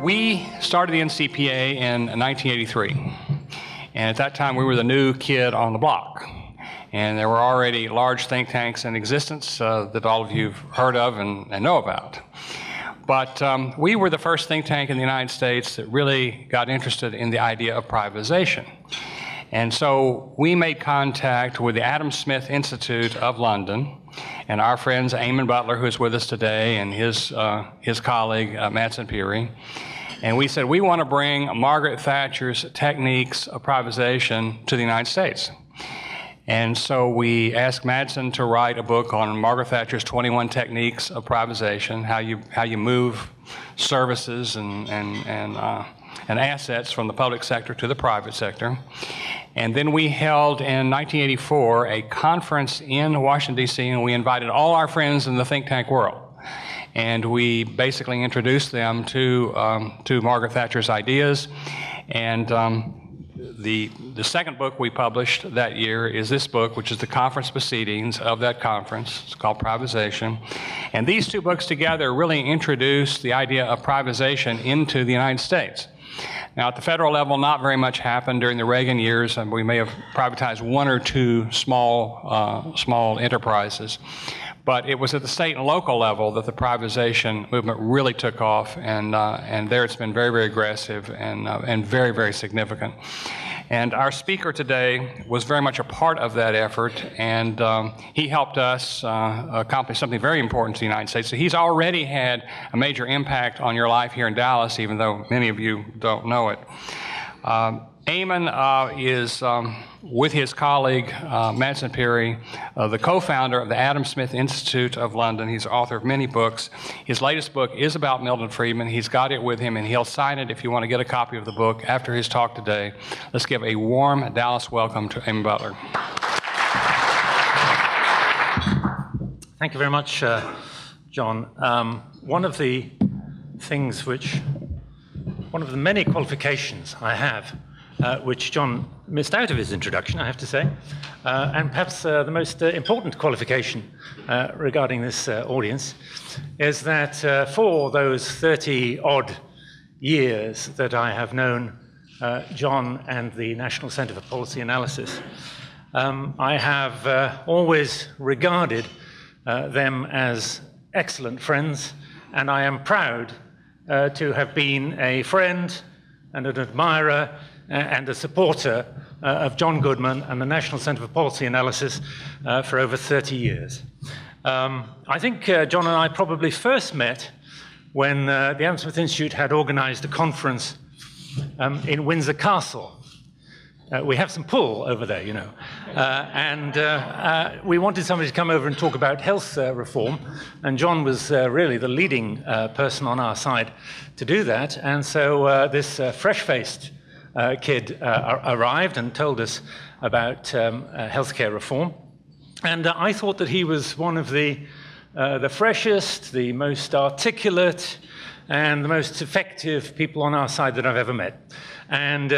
We started the NCPA in 1983, and at that time we were the new kid on the block. And there were already large think tanks in existence that all of you have heard of and know about. But we were the first think tank in the United States that really got interested in the idea of privatization. And so we made contact with the Adam Smith Institute of London and our friends Eamonn Butler, who's with us today, and his colleague, Madsen Peary. And we said, we want to bring Margaret Thatcher's techniques of privatization to the United States. And so we asked Madsen to write a book on Margaret Thatcher's 21 techniques of privatization, how you move services and assets from the public sector to the private sector. And then we held in 1984 a conference in Washington, D.C., and we invited all our friends in the think tank world. And we basically introduced them to Margaret Thatcher's ideas. And the second book we published that year is this book, which is the conference proceedings of that conference. It's called Privatization. And these two books together really introduced the idea of privatization into the United States. Now, at the federal level, not very much happened during the Reagan years, and we may have privatized one or two small enterprises. But it was at the state and local level that the privatization movement really took off, and there it's been very, very aggressive and very, very significant. And our speaker today was very much a part of that effort, and he helped us accomplish something very important to the United States. So he's already had a major impact on your life here in Dallas, even though many of you don't know it. Eamonn is, with his colleague, Madsen Peary, the co-founder of the Adam Smith Institute of London. He's the author of many books. His latest book is about Milton Friedman. He's got it with him, and he'll sign it if you want to get a copy of the book after his talk today. Let's give a warm Dallas welcome to Eamonn Butler. Thank you very much, John. One of the many qualifications I have, which John missed out of his introduction, I have to say, and perhaps the most important qualification regarding this audience is that for those 30-odd years that I have known John and the National Center for Policy Analysis, I have always regarded them as excellent friends, and I am proud to have been a friend and an admirer and a supporter of John Goodman and the National Center for Policy Analysis for over 30 years. I think John and I probably first met when the Adam Smith Institute had organized a conference in Windsor Castle. We have some pull over there, you know. And we wanted somebody to come over and talk about health reform, and John was really the leading person on our side to do that. And so this fresh-faced kid arrived and told us about healthcare reform. And I thought that he was one of the freshest, the most articulate, and the most effective people on our side that I've ever met. And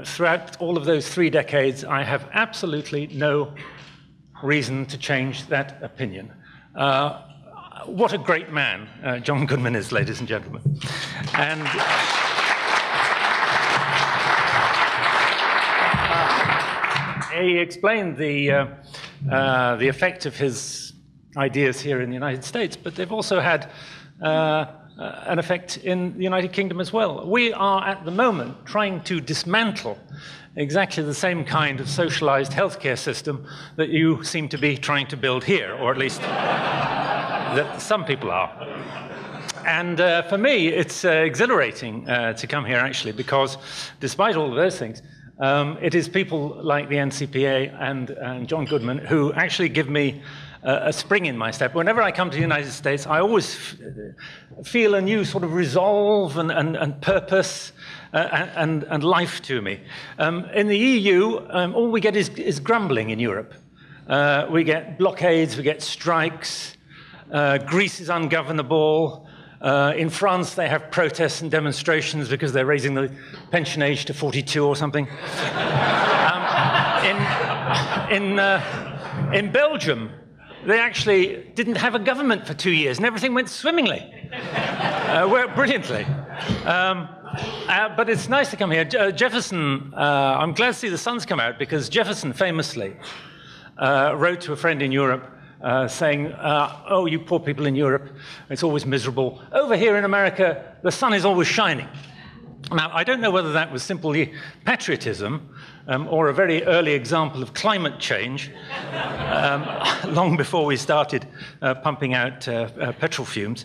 throughout all of those 3 decades, I have absolutely no reason to change that opinion. What a great man John Goodman is, ladies and gentlemen. And he explained the effect of his ideas here in the United States, but they've also had an effect in the United Kingdom as well. We are at the moment trying to dismantle exactly the same kind of socialized healthcare system that you seem to be trying to build here, or at least that some people are. And for me, it's exhilarating to come here, actually, because despite all of those things, it is people like the NCPA and John Goodman who actually give me a spring in my step. Whenever I come to the United States, I always feel a new sort of resolve and purpose and life to me. In the EU, all we get is grumbling in Europe. We get blockades, we get strikes, Greece is ungovernable. In France, they have protests and demonstrations because they're raising the pension age to 42 or something. In Belgium, they actually didn't have a government for 2 years, and everything went swimmingly. Worked brilliantly. But it's nice to come here. Jefferson, I'm glad to see the sun's come out, because Jefferson famously wrote to a friend in Europe saying, oh, you poor people in Europe, it's always miserable. Over here in America, the sun is always shining. Now, I don't know whether that was simply patriotism or a very early example of climate change, long before we started pumping out petrol fumes.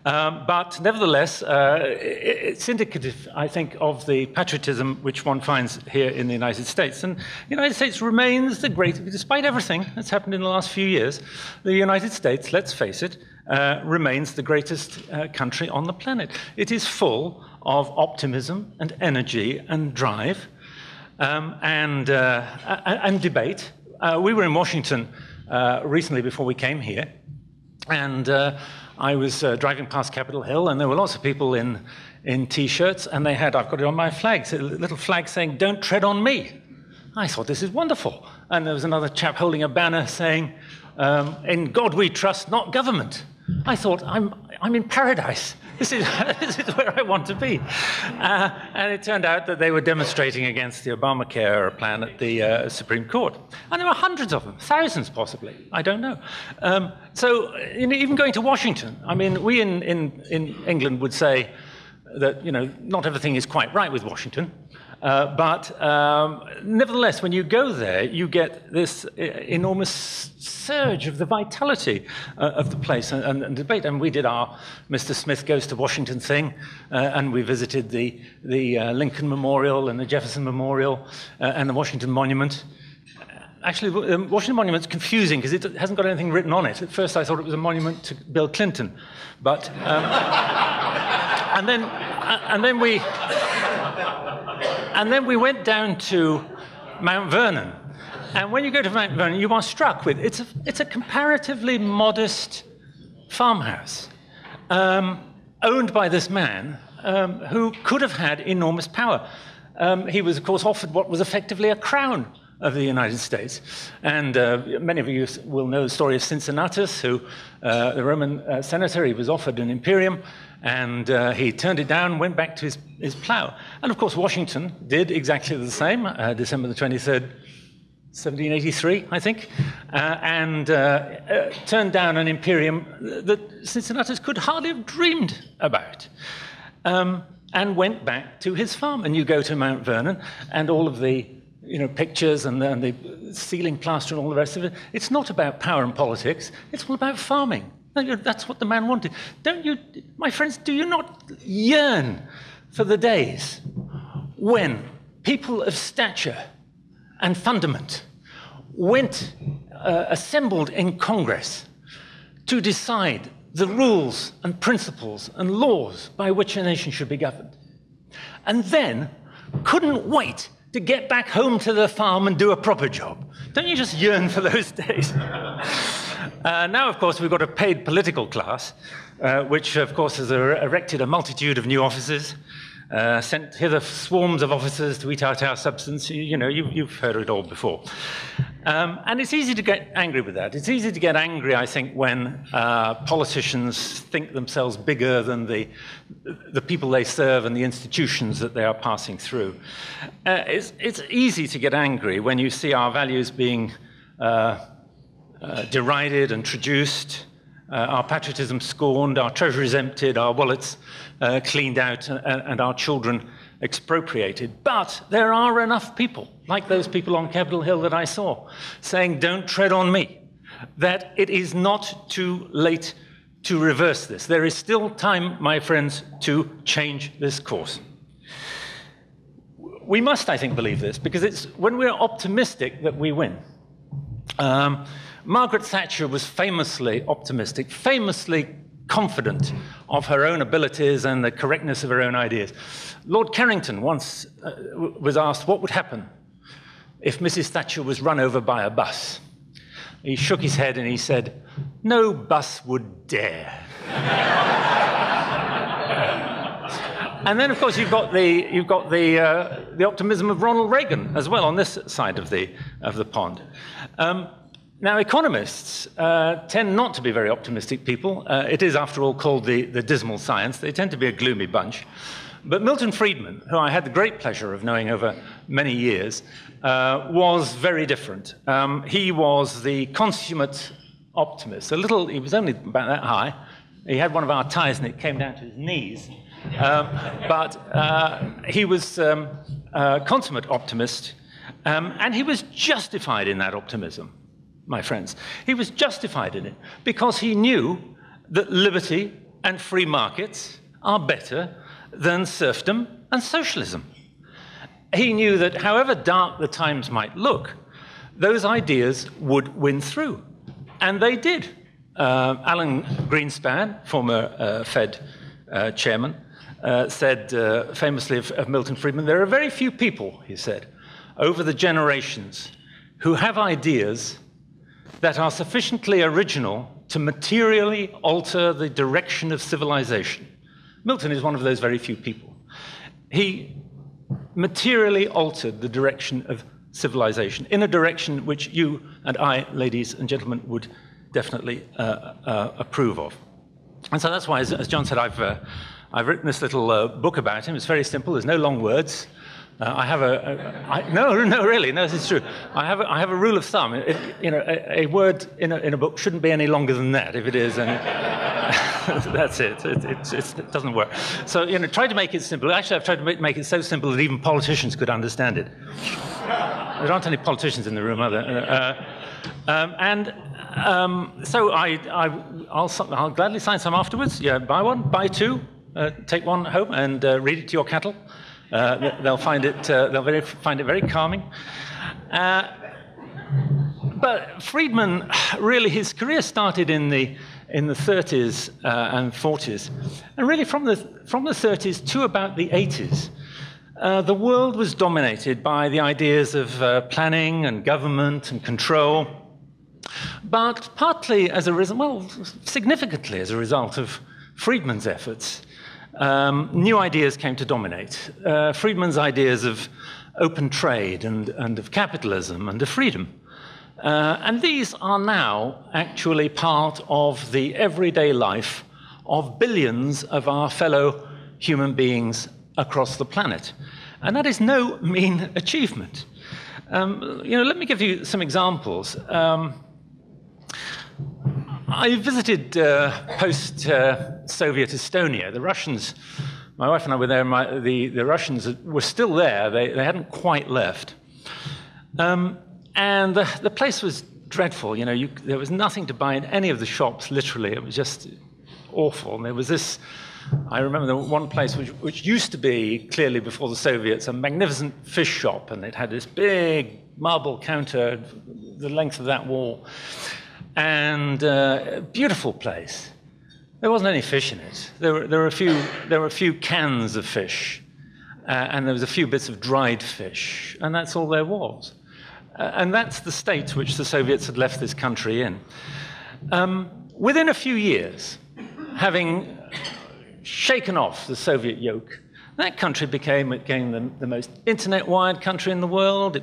But nevertheless, it's indicative, I think, of the patriotism which one finds here in the United States. And the United States remains the great, despite everything that's happened in the last few years, the United States, let's face it, remains the greatest country on the planet. It is full of optimism and energy and drive and debate. We were in Washington recently before we came here, and I was driving past Capitol Hill, and there were lots of people in T-shirts, and they had, I've got it on my flag, a little flag saying, "Don't tread on me." I thought, this is wonderful. And there was another chap holding a banner saying, "In God we trust, not government." I thought, I'm in paradise. This is where I want to be. And it turned out that they were demonstrating against the Obamacare plan at the Supreme Court. And there were hundreds of them, thousands possibly, I don't know. So even going to Washington, I mean, we in England would say that, not everything is quite right with Washington. But nevertheless, when you go there, you get this enormous surge of the vitality of the place and debate. And we did our Mr. Smith Goes to Washington thing, and we visited the Lincoln Memorial and the Jefferson Memorial and the Washington Monument. Actually, the Washington Monument's confusing because it hasn't got anything written on it. At first, I thought it was a monument to Bill Clinton, but and then we went down to Mount Vernon. And when you go to Mount Vernon, you are struck with, it's a comparatively modest farmhouse owned by this man who could have had enormous power. He was, of course, offered what was effectively a crown of the United States. And many of you will know the story of Cincinnatus, who, the Roman senator, he was offered an imperium, and he turned it down, went back to his plow. And of course, Washington did exactly the same, December the 23rd, 1783, I think, and turned down an imperium that Cincinnatus could hardly have dreamed about, and went back to his farm. And you go to Mount Vernon, and all of the pictures and the ceiling plaster and all the rest of it, it's not about power and politics, it's all about farming. That's what the man wanted. Don't you, my friends, do you not yearn for the days when people of stature and fundament assembled in Congress to decide the rules and principles and laws by which a nation should be governed, and then couldn't wait to get back home to the farm and do a proper job? Don't you just yearn for those days? Now, of course, we've got a paid political class, which, of course, has erected a multitude of new offices, sent hither swarms of officers to eat out our substance. You've heard it all before. And it's easy to get angry with that. It's easy to get angry, I think, when politicians think themselves bigger than the people they serve and the institutions that they are passing through. It's easy to get angry when you see our values being derided and traduced, our patriotism scorned, our treasuries emptied, our wallets cleaned out, and our children expropriated. But there are enough people, like those people on Capitol Hill that I saw, saying, "Don't tread on me," that it is not too late to reverse this. There is still time, my friends, to change this course. We must, I think, believe this, because it's when we're optimistic that we win. Margaret Thatcher was famously optimistic, famously confident of her own abilities and the correctness of her own ideas. Lord Carrington once was asked what would happen if Mrs. Thatcher was run over by a bus. He shook his head and he said, "No bus would dare." And then, of course, you've got the optimism of Ronald Reagan as well on this side of the pond. Now, economists tend not to be very optimistic people. It is, after all, called the dismal science. They tend to be a gloomy bunch. But Milton Friedman, who I had the great pleasure of knowing over many years, was very different. He was the consummate optimist. He was only about that high. He had one of our ties and it came down to his knees. But he was a consummate optimist, and he was justified in that optimism, my friends. He was justified in it because he knew that liberty and free markets are better than serfdom and socialism. He knew that however dark the times might look, those ideas would win through. And they did. Alan Greenspan, former Fed chairman, said famously of Milton Friedman, there are very few people, he said, over the generations who have ideas that are sufficiently original to materially alter the direction of civilization. Milton is one of those very few people. He materially altered the direction of civilization in a direction which you and I, ladies and gentlemen, would definitely approve of. And so that's why, as John said, I've written this little book about him. It's very simple. There's no long words. I have no, really, no, this is true. I have a rule of thumb. A word in a book shouldn't be any longer than that. If it is, then that's it. It doesn't work. So, try to make it simple. Actually, I've tried to make it so simple that even politicians could understand it. There aren't any politicians in the room, are there? So I'll gladly sign some afterwards. Yeah, buy one, buy two, take one home and read it to your cattle. They'll find it very calming. But Friedman, really, his career started in the 30s and 40s, and really from the 30s to about the 80s, the world was dominated by the ideas of planning and government and control. But partly as a result, well, significantly as a result of Friedman's efforts, new ideas came to dominate. Friedman's ideas of open trade and of capitalism and of freedom. And these are now actually part of the everyday life of billions of our fellow human beings across the planet. And that is no mean achievement. Let me give you some examples. I visited post-Soviet Estonia. The Russians, my wife and I were there, and the Russians were still there. They hadn't quite left. And the place was dreadful. There was nothing to buy in any of the shops, literally. It was just awful. And there was this, I remember there was one place which used to be, clearly before the Soviets, a magnificent fish shop. And it had this big marble counter, the length of that wall. And a beautiful place. There wasn't any fish in it. There were a few cans of fish, and there was a few bits of dried fish, and that's all there was. And that's the state which the Soviets had left this country in. Within a few years, having shaken off the Soviet yoke, that country became the most internet-wired country in the world.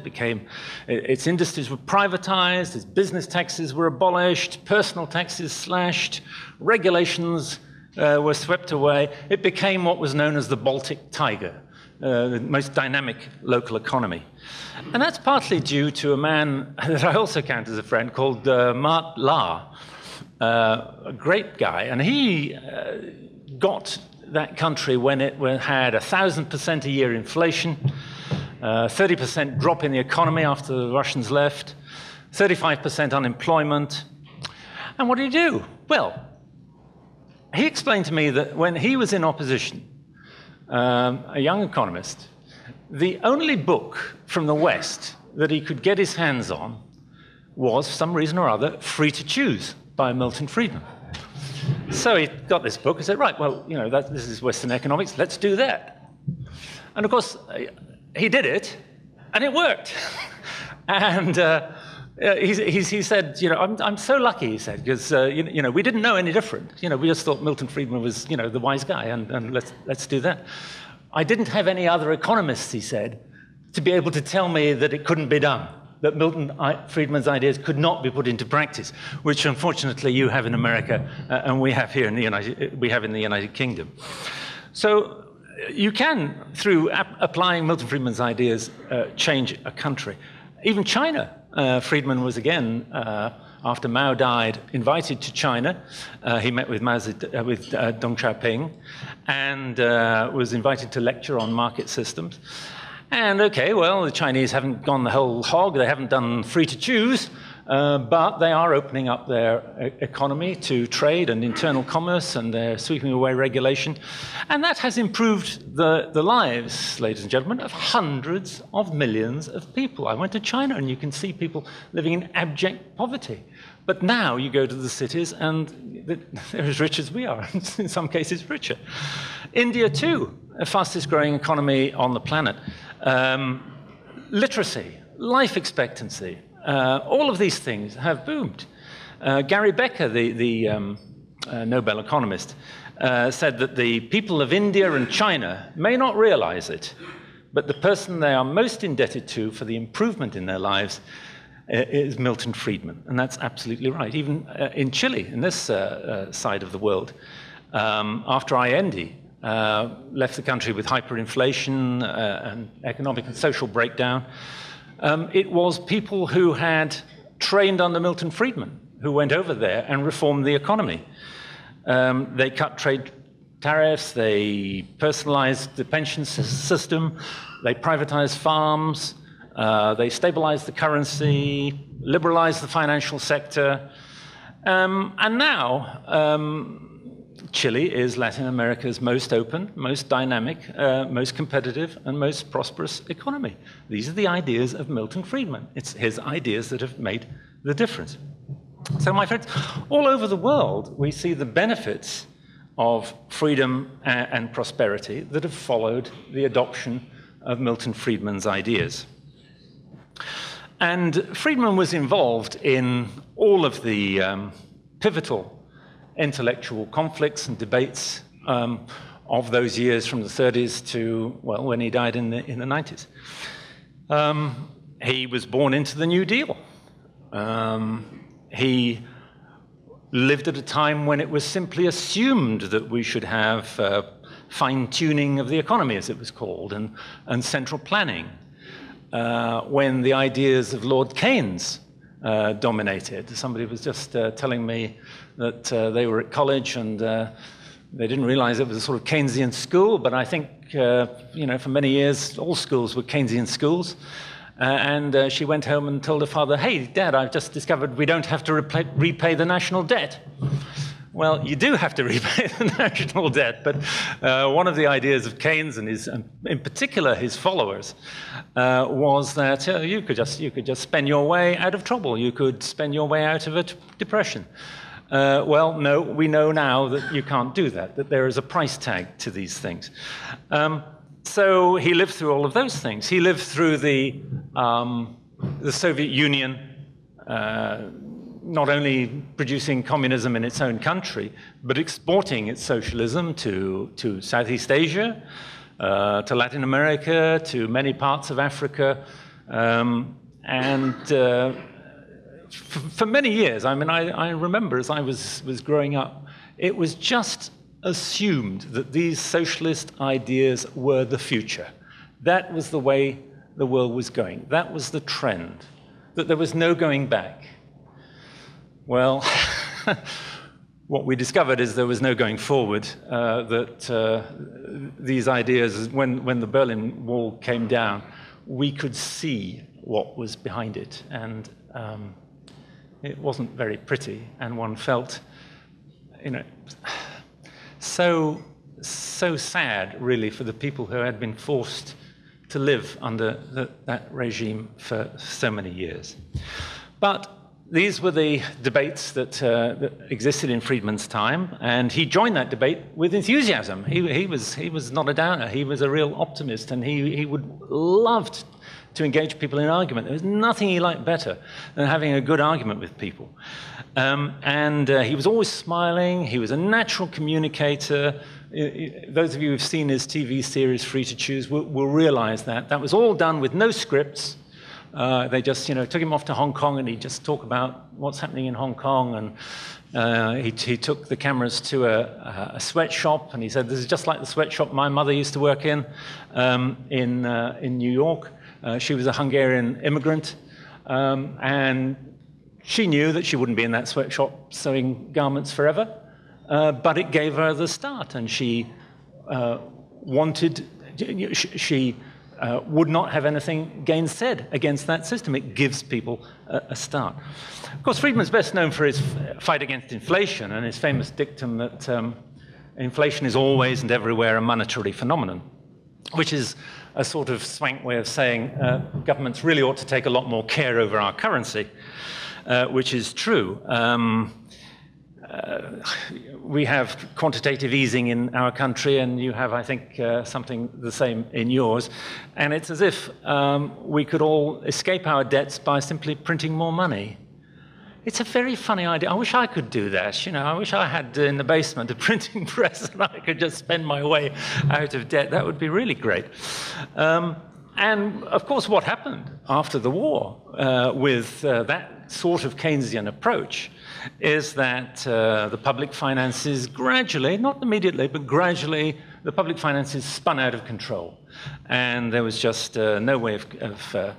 Its industries were privatized, its business taxes were abolished, personal taxes slashed, regulations were swept away. It became what was known as the Baltic Tiger, the most dynamic local economy. And that's partly due to a man that I also count as a friend called Mart Lahr, a great guy. And he got that country when it had 1,000% a year inflation, 30% drop in the economy after the Russians left, 35% unemployment. And what did he do? Well, he explained to me that when he was in opposition, a young economist, the only book from the West that he could get his hands on was, for some reason or other, Free to Choose by Milton Friedman. So he got this book and said, right, well, this is Western economics, let's do that. And of course, he did it, and it worked. And he said, I'm so lucky, he said, because, we didn't know any different. We just thought Milton Friedman was, the wise guy, and let's do that. I didn't have any other economists, he said, to be able to tell me that it couldn't be done, that Milton Friedman's ideas could not be put into practice, which unfortunately you have in America and we have here in the United Kingdom. So you can, through applying Milton Friedman's ideas, change a country. Even China, Friedman was again, after Mao died, invited to China. He met with Deng Xiaoping and was invited to lecture on market systems. And okay, well, the Chinese haven't gone the whole hog. They haven't done free to choose, but they are opening up their economy to trade and internal commerce, and they're sweeping away regulation. And that has improved the lives, ladies and gentlemen, of hundreds of millions of people. I went to China, and you can see people living in abject poverty. But now you go to the cities, and they're as rich as we are, in some cases richer. India, too, the fastest growing economy on the planet. Literacy, life expectancy, all of these things have boomed. Gary Becker, the Nobel economist, said that the people of India and China may not realize it, but the person they are most indebted to for the improvement in their lives is Milton Friedman. And that's absolutely right. Even in Chile, in this side of the world, after Allende left the country with hyperinflation and economic and social breakdown, it was people who had trained under Milton Friedman who went over there and reformed the economy. They cut trade tariffs, they personalized the pension system, they privatized farms, they stabilized the currency, liberalized the financial sector, and now Chile is Latin America's most open, most dynamic, most competitive, and most prosperous economy. These are the ideas of Milton Friedman. It's his ideas that have made the difference. So, my friends, all over the world, we see the benefits of freedom and prosperity that have followed the adoption of Milton Friedman's ideas. And Friedman was involved in all of the pivotal intellectual conflicts and debates of those years from the 30s to, well, when he died in the 90s. He was born into the New Deal. He lived at a time when it was simply assumed that we should have fine-tuning of the economy, as it was called, and central planning. When the ideas of Lord Keynes dominated. Somebody was just telling me that they were at college and they didn't realize it was a sort of Keynesian school, but I think, for many years, all schools were Keynesian schools. And she went home and told her father, "Hey, Dad, I've just discovered we don't have to repay the national debt." Well, you do have to repay the national debt, but one of the ideas of Keynes and in particular his followers was that you could just spend your way out of trouble. You could spend your way out of a depression. Well, no, we know now that you can't do that there is a price tag to these things. So he lived through all of those things. He lived through the Soviet Union, not only producing communism in its own country, but exporting its socialism to Southeast Asia, to Latin America, to many parts of Africa. For many years, I remember as I was growing up, it was just assumed that these socialist ideas were the future. That was the way the world was going. That was the trend, that there was no going back. Well, what we discovered is there was no going forward, that these ideas, when the Berlin Wall came down, we could see what was behind it, and it wasn't very pretty, and one felt, so sad, really, for the people who had been forced to live under that regime for so many years. But these were the debates that existed in Friedman's time, and he joined that debate with enthusiasm. He was not a downer. He was a real optimist, and he would loved to engage people in argument. There was nothing he liked better than having a good argument with people. He was always smiling. He was a natural communicator. Those of you who've seen his TV series, Free to Choose, will realize that. That was all done with no scripts. They just, took him off to Hong Kong, and he'd just talk about what's happening in Hong Kong. And he took the cameras to a sweatshop, and he said, "This is just like the sweatshop my mother used to work in New York." She was a Hungarian immigrant, and she knew that she wouldn't be in that sweatshop sewing garments forever, but it gave her the start, and she would not have anything gainsaid against that system. It gives people a start. Of course, Friedman's best known for his fight against inflation and his famous dictum that inflation is always and everywhere a monetary phenomenon, which is a sort of swank way of saying governments really ought to take a lot more care over our currency, which is true. We have quantitative easing in our country, and you have, I think, something the same in yours. And it's as if we could all escape our debts by simply printing more money. It's a very funny idea. I wish I could do that. I wish I had in the basement a printing press and I could just spend my way out of debt. That would be really great. And of course, what happened after the war with that sort of Keynesian approach is that the public finances gradually, not immediately, but gradually, the public finances spun out of control. And there was just no way of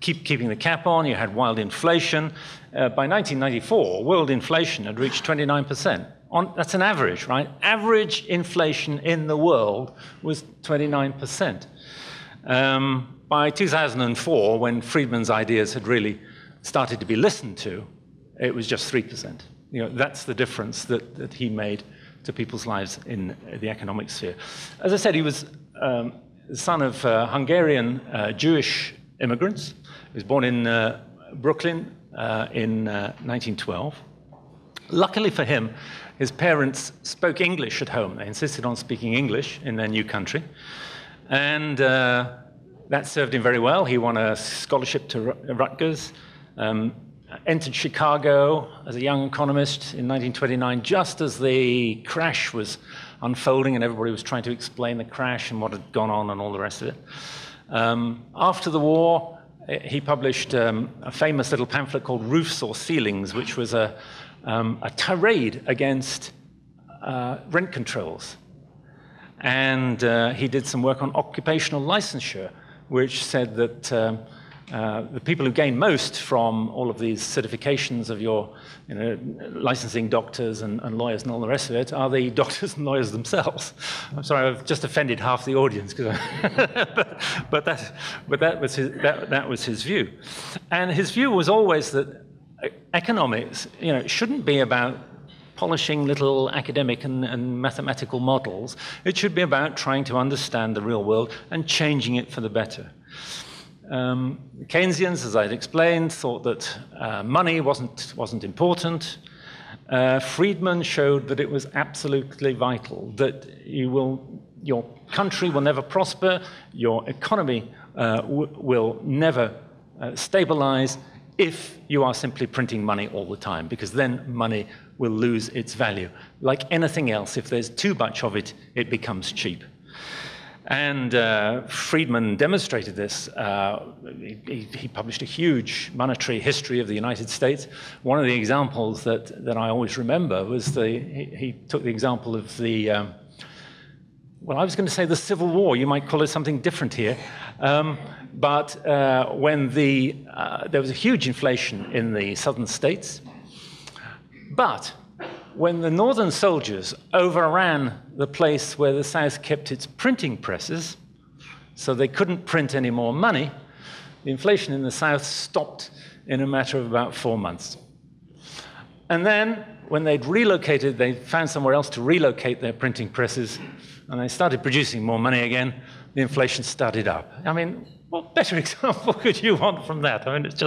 keeping the cap on. You had wild inflation. By 1994, world inflation had reached 29%. That's an average, right? Average inflation in the world was 29%. By 2004, when Friedman's ideas had really started to be listened to, it was just 3%. That's the difference that he made to people's lives in the economic sphere. As I said, he was the son of Hungarian Jewish immigrants. He was born in Brooklyn in 1912. Luckily for him, his parents spoke English at home. They insisted on speaking English in their new country. And that served him very well. He won a scholarship to Rutgers, entered Chicago as a young economist in 1929, just as the crash was unfolding and everybody was trying to explain the crash and what had gone on and all the rest of it. After the war, he published a famous little pamphlet called Roofs or Ceilings, which was a tirade against rent controls. And he did some work on occupational licensure, which said that the people who gain most from all of these certifications of your licensing doctors and lawyers and all the rest of it are the doctors and lawyers themselves. I'm sorry, I've just offended half the audience, but that was his view. And his view was always that economics shouldn't be about polishing little academic and mathematical models. It should be about trying to understand the real world and changing it for the better. The Keynesians, as I'd explained, thought that money wasn't important. Friedman showed that it was absolutely vital, that your country will never prosper, your economy will never stabilize if you are simply printing money all the time, because then money will lose its value. Like anything else, if there's too much of it, it becomes cheap. And Friedman demonstrated this. He published a huge monetary history of the United States. One of the examples that I always remember was he took the example of the, well, I was going to say the Civil War. You might call it something different here. But when there was a huge inflation in the southern states, but when the northern soldiers overran the place where the South kept its printing presses, so they couldn't print any more money, the inflation in the South stopped in a matter of about 4 months. And then, when they'd relocated, they found somewhere else to relocate their printing presses, and they started producing more money again, the inflation started up. I mean, what better example could you want from that? I mean, it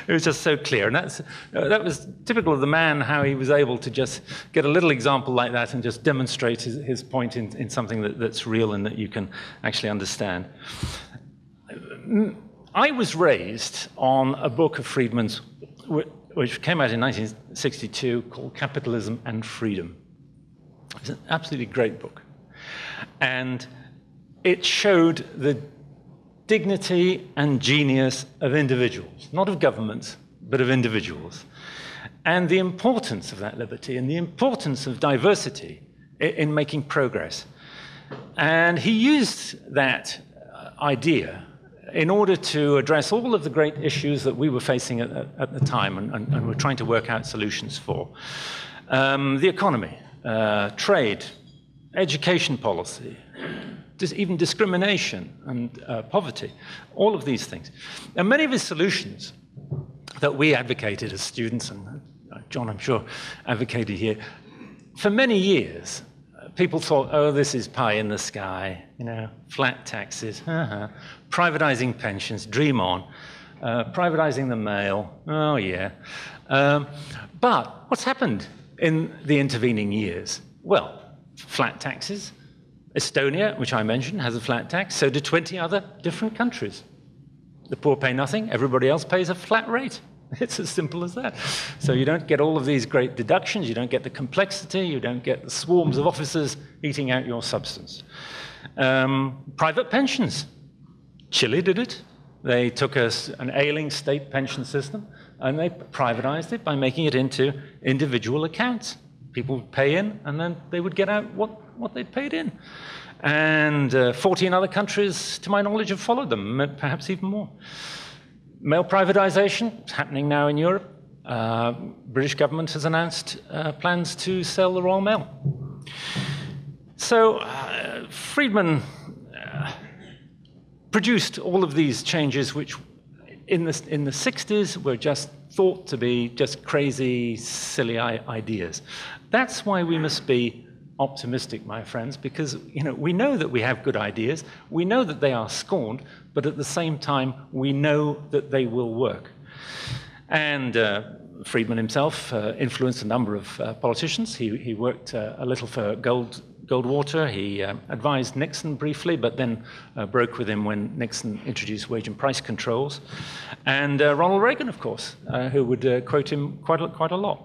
was just so clear. And that was typical of the man, how he was able to just get a little example like that and just demonstrate his point in something that's real and that you can actually understand. I was raised on a book of Friedman's, which came out in 1962, called Capitalism and Freedom. It's an absolutely great book. And it showed the dignity and genius of individuals, not of governments, but of individuals, and the importance of that liberty and the importance of diversity in making progress. And he used that idea in order to address all of the great issues that we were facing at the time and were trying to work out solutions for. The economy, trade, education policy, even discrimination and poverty, all of these things. And many of his solutions that we advocated as students, and John, I'm sure, advocated here, for many years, people thought, oh, this is pie in the sky, you know, flat taxes, privatizing pensions, dream on, privatizing the mail, oh yeah. But what's happened in the intervening years? Well, flat taxes. Estonia, which I mentioned, has a flat tax. So do 20 other different countries. The poor pay nothing, everybody else pays a flat rate. It's as simple as that. So you don't get all of these great deductions, you don't get the complexity, you don't get the swarms of officers eating out your substance. Private pensions. Chile did it. They took an ailing state pension system and they privatized it by making it into individual accounts. People would pay in and then they would get out what they'd paid in. And 14 other countries, to my knowledge, have followed them, perhaps even more. Mail privatization is happening now in Europe. British government has announced plans to sell the Royal Mail. So Friedman produced all of these changes which in the 60s were just thought to be just crazy, silly ideas. That's why we must be optimistic, my friends, because we know that we have good ideas, we know that they are scorned, but at the same time, we know that they will work. And Friedman himself influenced a number of politicians. He worked a little for Goldwater. He advised Nixon briefly, but then broke with him when Nixon introduced wage and price controls. And Ronald Reagan, of course, who would quote him quite a lot.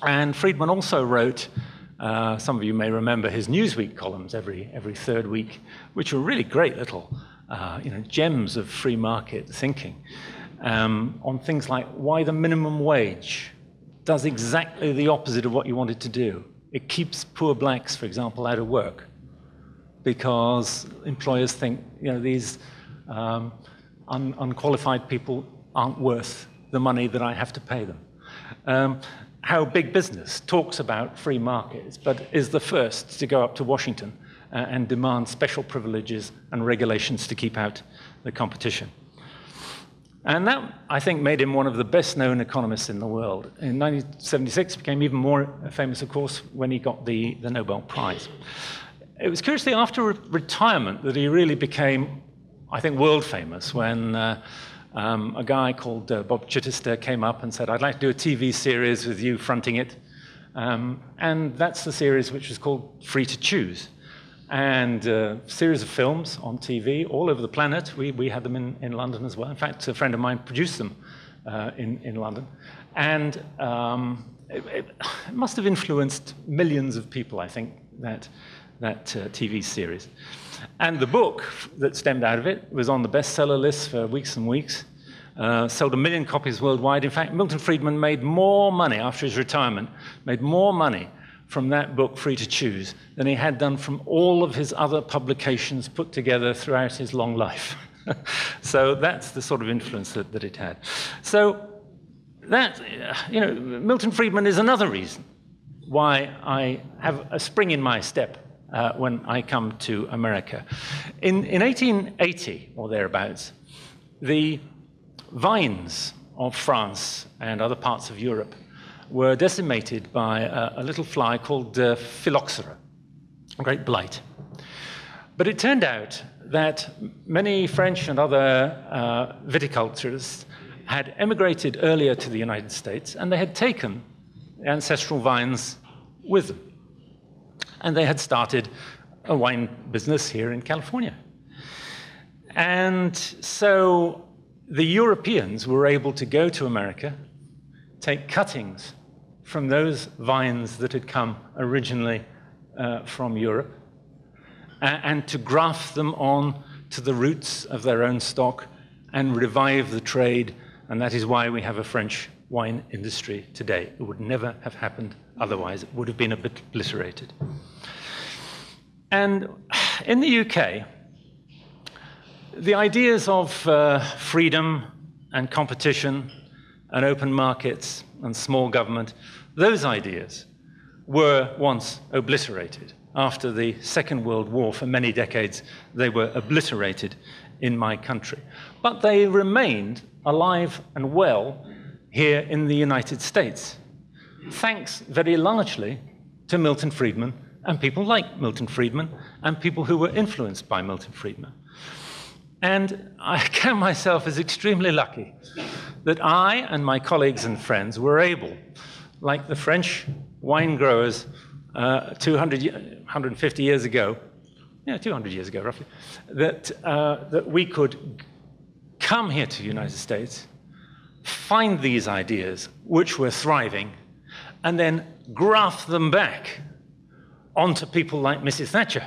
And Friedman also wrote, some of you may remember his Newsweek columns every third week, which were really great little gems of free market thinking on things like why the minimum wage does exactly the opposite of what you want it to do. It keeps poor blacks, for example, out of work because employers think these unqualified people aren't worth the money that I have to pay them. How big business talks about free markets, but is the first to go up to Washington and demand special privileges and regulations to keep out the competition. And that, I think, made him one of the best-known economists in the world. In 1976, he became even more famous, of course, when he got the Nobel Prize. It was curiously after retirement that he really became, I think, world famous when a guy called Bob Chittister came up and said, I'd like to do a TV series with you fronting it. And that's the series which was called Free to Choose. And a series of films on TV all over the planet. We had them in London as well. In fact, a friend of mine produced them in London. And it must have influenced millions of people, I think, that TV series. And the book that stemmed out of it was on the bestseller list for weeks and weeks, sold 1 million copies worldwide. In fact, Milton Friedman made more money after his retirement, made more money from that book, Free to Choose, than he had done from all of his other publications put together throughout his long life. So that's the sort of influence that it had. So that, Milton Friedman is another reason why I have a spring in my step when I come to America. In 1880, or thereabouts, the vines of France and other parts of Europe were decimated by a little fly called phylloxera, a great blight. But it turned out that many French and other viticulturists had emigrated earlier to the United States, and they had taken ancestral vines with them. And they had started a wine business here in California. And so the Europeans were able to go to America, take cuttings from those vines that had come originally from Europe, and to graft them on to the roots of their own stock and revive the trade, and that is why we have a French wine industry today. It would never have happened otherwise. It would have been obliterated. And in the UK, the ideas of freedom and competition and open markets and small government, those ideas were once obliterated. After the Second World War, for many decades, they were obliterated in my country. But they remained alive and well here in the United States, thanks very largely to Milton Friedman and people like Milton Friedman and people who were influenced by Milton Friedman. And I count myself as extremely lucky that I and my colleagues and friends were able, like the French wine growers 150 years ago, 200 years ago roughly, that we could come here to the United States, find these ideas which were thriving, and then graft them back onto people like Mrs. Thatcher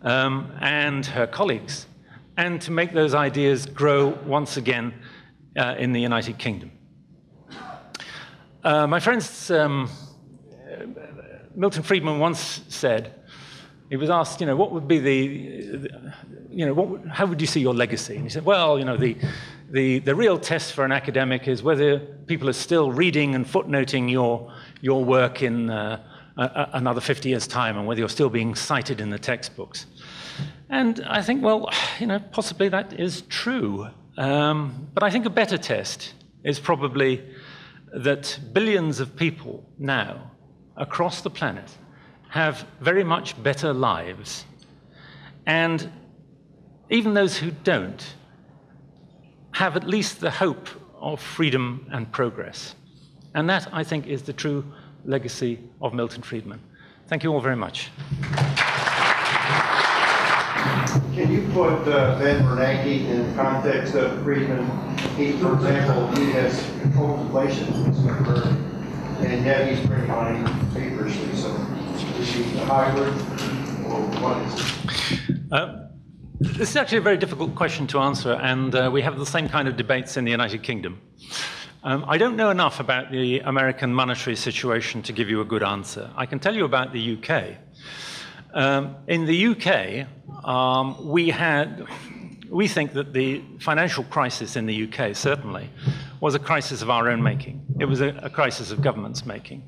and her colleagues, and to make those ideas grow once again in the United Kingdom. My friends, Milton Friedman once said, he was asked, what would be how would you see your legacy? And he said, well, the real test for an academic is whether people are still reading and footnoting your work in another 50 years' time, and whether you're still being cited in the textbooks. And I think, well, possibly that is true. But I think a better test is probably that billions of people now across the planet have very much better lives. And even those who don't have at least the hope of freedom and progress. And that, I think, is the true legacy of Milton Friedman. Thank you all very much. Can you put Ben Bernanke in the context of Friedman? For example, he has controlled inflation, and yet he's printing money feverishly. So is he a hybrid, or what is it? This is actually a very difficult question to answer, and we have the same kind of debates in the United Kingdom. I don't know enough about the American monetary situation to give you a good answer. I can tell you about the UK. In the UK, we think that the financial crisis in the UK, certainly, was a crisis of our own making. It was a crisis of government's making.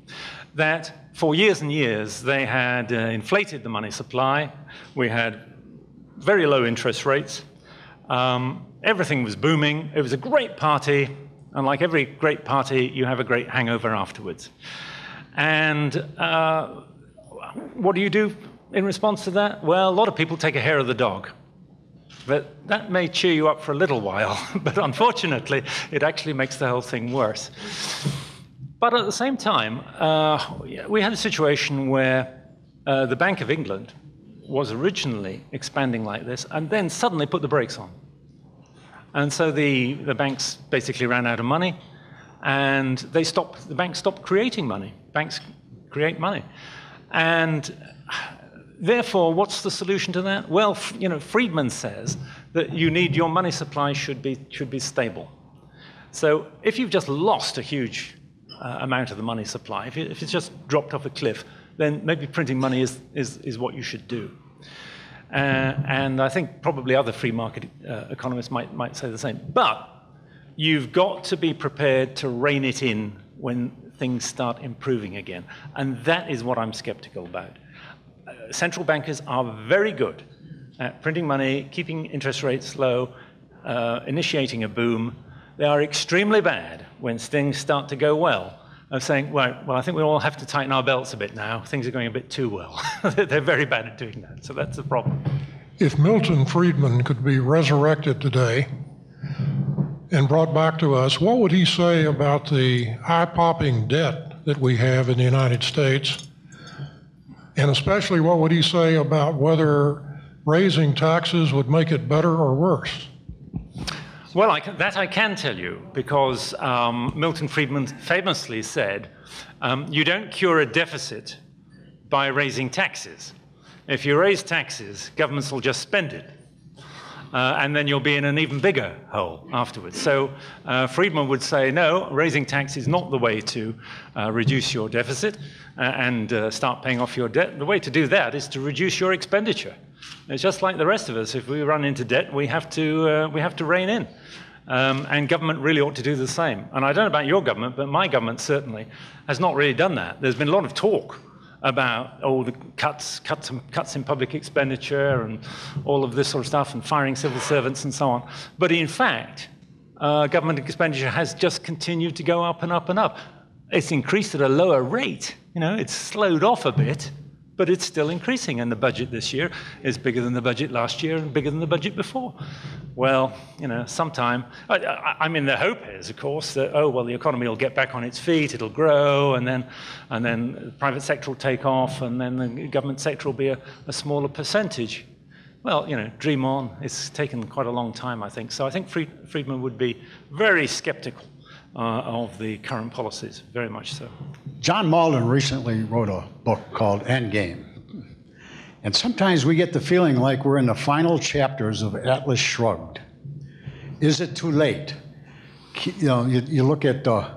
That for years and years, they had inflated the money supply. We had very low interest rates. Everything was booming. It was a great party. And like every great party, you have a great hangover afterwards. And what do you do in response to that? Well, a lot of people take a hair of the dog. But that may cheer you up for a little while, but unfortunately, it actually makes the whole thing worse. But at the same time, we had a situation where the Bank of England was originally expanding like this, and then suddenly put the brakes on. And so the banks basically ran out of money, and the banks stopped creating money. Banks create money. And therefore, what's the solution to that? Well, Friedman says that your money supply should be stable. So if you've just lost a huge amount of the money supply, if it's just dropped off a cliff, then maybe printing money is what you should do. And I think probably other free market economists might say the same. But you've got to be prepared to rein it in when things start improving again. And that is what I'm skeptical about. Central bankers are very good at printing money, keeping interest rates low, initiating a boom. They are extremely bad when things start to go well, of saying, well, I think we all have to tighten our belts a bit now. Things are going a bit too well. They're very bad at doing that, so that's the problem. If Milton Friedman could be resurrected today and brought back to us, what would he say about the eye-popping debt that we have in the United States? And especially, what would he say about whether raising taxes would make it better or worse? Well, that I can tell you, because Milton Friedman famously said, you don't cure a deficit by raising taxes. If you raise taxes, governments will just spend it. and then you'll be in an even bigger hole afterwards. So Friedman would say, no, raising tax is not the way to reduce your deficit and start paying off your debt. The way to do that is to reduce your expenditure. It's just like the rest of us. If we run into debt, we have to rein in. And government really ought to do the same. And I don't know about your government, but my government certainly has not really done that. There's been a lot of talk about the cuts in public expenditure and all of this sort of stuff and firing civil servants and so on. But in fact, government expenditure has just continued to go up and up and up. It's increased at a lower rate. It's slowed off a bit, but it's still increasing. And the budget this year is bigger than the budget last year and bigger than the budget before. Well, sometime, the hope is, of course, that, the economy will get back on its feet, it'll grow, and then the private sector will take off, and then the government sector will be a smaller percentage. Well, dream on. It's taken quite a long time, I think. So I think Friedman would be very skeptical of the current policies, very much so. John Malden recently wrote a book called Endgame. And sometimes we get the feeling like we're in the final chapters of Atlas Shrugged. Is it too late? You look at the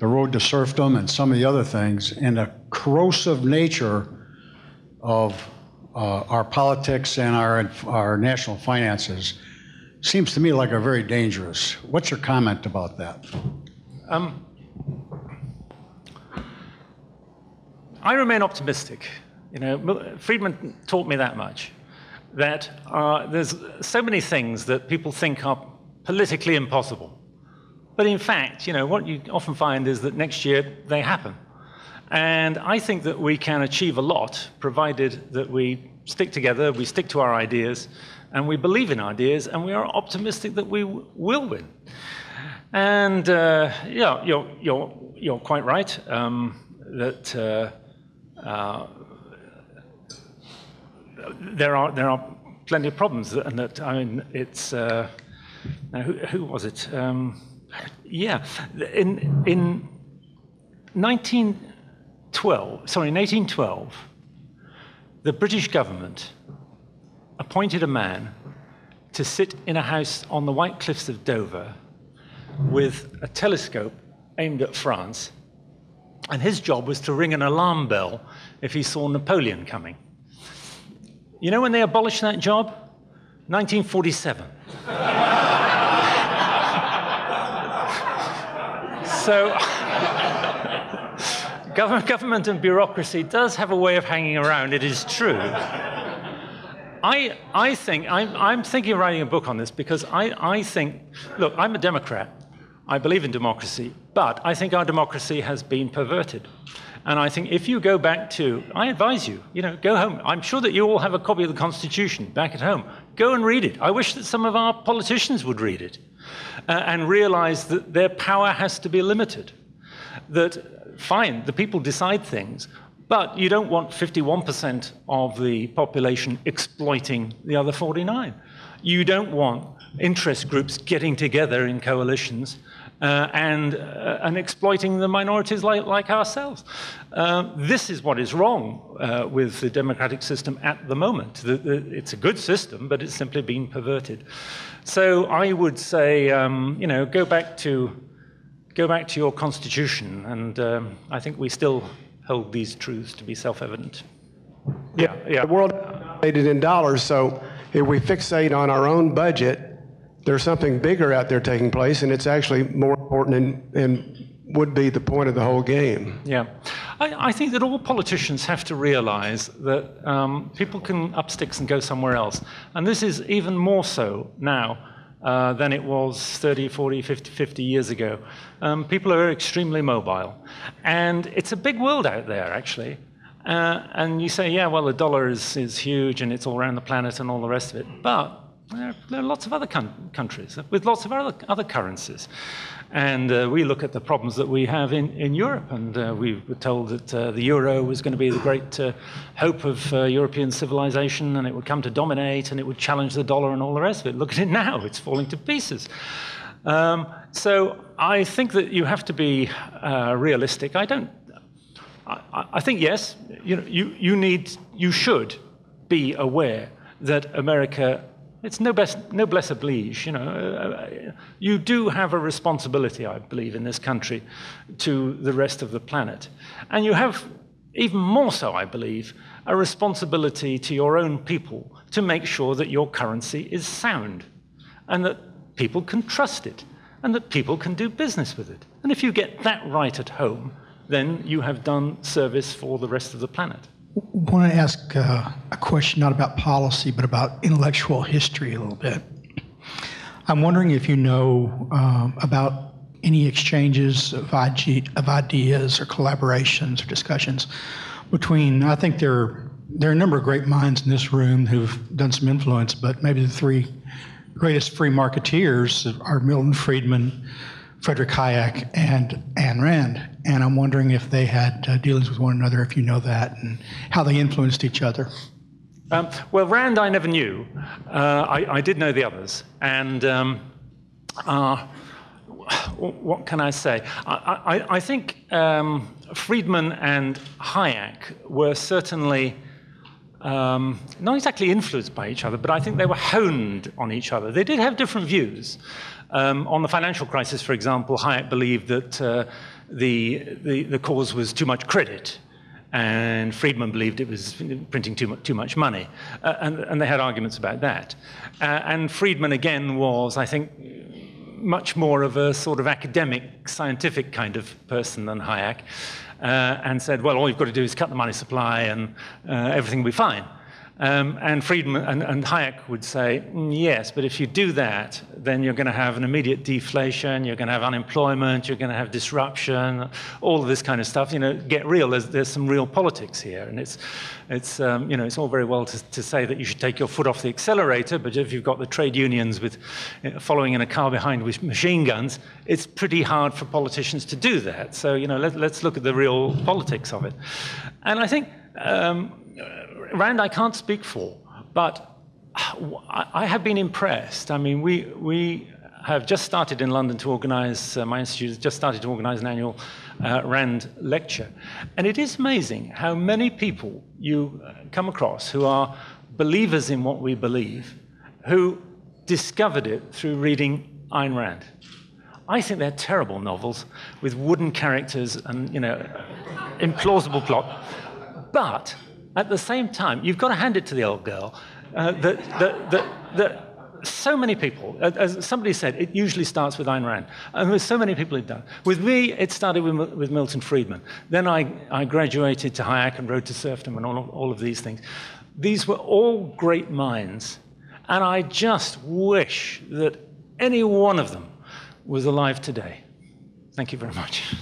road to serfdom and some of the other things, and the corrosive nature of our politics and our national finances seems to me like a very dangerous. What's your comment about that? I remain optimistic. Friedman taught me that much, that there's so many things that people think are politically impossible. But in fact, what you often find is that next year they happen. And I think that we can achieve a lot, provided that we stick together, we stick to our ideas, and we believe in ideas, and we are optimistic that we will win. And you're quite right that there are plenty of problems, and that it's who was it? In 1812, the British government appointed a man to sit in a house on the White Cliffs of Dover with a telescope aimed at France, and his job was to ring an alarm bell if he saw Napoleon coming. You know when they abolished that job? 1947. So government and bureaucracy does have a way of hanging around, it is true. I'm thinking of writing a book on this because I think, look, I'm a Democrat. I believe in democracy, but I think our democracy has been perverted. And I think if you go back to, I advise you, go home. I'm sure that you all have a copy of the Constitution back at home. Go and read it. I wish that some of our politicians would read it and realize that their power has to be limited. That, fine, the people decide things, but you don't want 51% of the population exploiting the other 49. You don't want interest groups getting together in coalitions and exploiting the minorities like ourselves. This is what is wrong with the democratic system at the moment. It's a good system, but it's simply been perverted. So I would say, go back to your constitution, and I think we still hold these truths to be self-evident. Yeah. The world is denominated in dollars, so if we fixate on our own budget, there's something bigger out there taking place, and it's actually more important and would be the point of the whole game. Yeah. I think that all politicians have to realize that people can up sticks and go somewhere else. And this is even more so now than it was 30, 40, 50 years ago. People are extremely mobile. And it's a big world out there, actually. And you say, yeah, well, the dollar is huge, and it's all around the planet and all the rest of it. But there are lots of other countries with lots of other currencies. And we look at the problems that we have in Europe, and we were told that the euro was going to be the great hope of European civilization, and it would come to dominate, and it would challenge the dollar and all the rest of it. Look at it now, it's falling to pieces. So I think that you have to be realistic. I think, yes, you should be aware that America It's noblesse oblige, you know. You do have a responsibility, I believe, in this country to the rest of the planet. And you have, even more so, I believe, a responsibility to your own people to make sure that your currency is sound and that people can trust it and that people can do business with it. And if you get that right at home, then you have done service for the rest of the planet. I want to ask a question not about policy, but about intellectual history a little bit. I'm wondering if you know about any exchanges of ideas or collaborations or discussions between, I think there are a number of great minds in this room who've done some influence, but maybe the three greatest free marketeers are Milton Friedman, Frederick Hayek, and Ayn Rand. And I'm wondering if they had dealings with one another, if you know that, and how they influenced each other. Well, Rand I never knew. I did know the others. And what can I say? I think Friedman and Hayek were certainly not exactly influenced by each other, but I think they were honed on each other. They did have different views. On the financial crisis, for example, Hayek believed that the cause was too much credit, and Friedman believed it was printing too much money, and they had arguments about that. And Friedman, again, was, I think, much more of a sort of academic, scientific kind of person than Hayek, and said, well, all you've got to do is cut the money supply and everything will be fine. And Friedman and Hayek would say, yes, but if you do that, then you're going to have an immediate deflation, you're going to have unemployment, you're going to have disruption, all of this kind of stuff. You know, get real. There's some real politics here, and it's you know, it's all very well to say that you should take your foot off the accelerator, but if you've got the trade unions with following in a car behind with machine guns, it's pretty hard for politicians to do that. So you know, let's look at the real politics of it, and I think. Rand I can't speak for, but I have been impressed. I mean, we have just started in London to organize, my institute has just started to organize an annual Rand lecture. And it is amazing how many people you come across who are believers in what we believe, who discovered it through reading Ayn Rand. I think they're terrible novels with wooden characters and, you know, implausible plot. But at the same time, you've got to hand it to the old girl that so many people, as somebody said, it usually starts with Ayn Rand. And there's so many people who've done. With me, it started with Milton Friedman. Then I graduated to Hayek and Road to Serfdom and all of these things. These were all great minds. And I just wish that any one of them was alive today. Thank you very much.